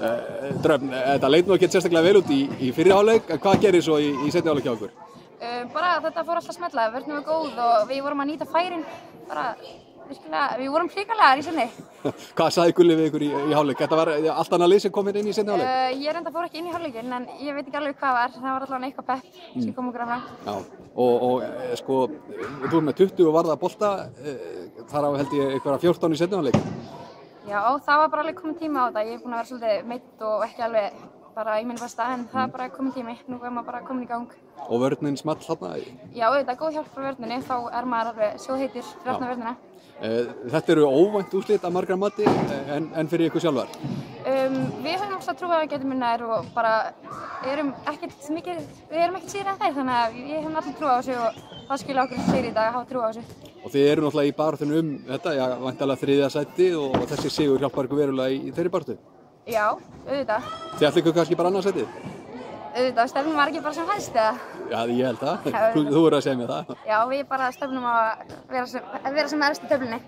Dröfn, þetta leit nú ekki sérstaklega vel út í fyrri hálfleik, hvað gerir svo í seinni hálfleik hjá ykkur? Bara þetta fór alltaf smella, vörnin var góð og við vorum að nýta færin, bara virkilega, við vorum hrikalegar í seinni. Hvað sagði Gulli við ykkur í hálfleik? Þetta var allt annað lið sem kom inn í seinni hálfleik? Ég reynda fór ekki inn í hálfleikin en ég veit ekki alveg hvað var, það var allavega eitthvað pepp sem kom okkur áfram. Já, og sko, þú erum með 20 varða bolta, þar á held ég einhverja 14 í seinni hálfleik. Já, það var bara alveg komin tími á þetta, ég er búin að vera svolítið meidd og ekki alveg bara í minni besta en það er bara komin tími, nú er maður bara komin í gang. Og vörnin small þarna? Já, auðvitað, góð hjálp frá vörninni, þá er maður alveg sjóðheitur fyrir aftan vörnina. Þetta eru óvænt úrslit að margra mati en fyrir ykkur sjálfar? Við höfum alltaf trú að við getum unnið og bara erum ekkert mikið, við erum ekkert síðan þeir þannig að við höfum alltaf trú á þessu og það skilja okkur segir í dag að hafa trú á þessu. Og þið eru náttúrulega í baráttunni þetta, já, væntanlega 3. sæti og þessi sigur hjálpar ykkur verulega í þeirri baráttu? Já, auðvitað. Þið ætlið ykkur kannski bara annað sætið? Auðvitað, stefnum var ekki bara sem hæst eða? Já, ég held það. Þú verður að segja mér það. Já, við bara stefnum að vera sem efst í töflunni.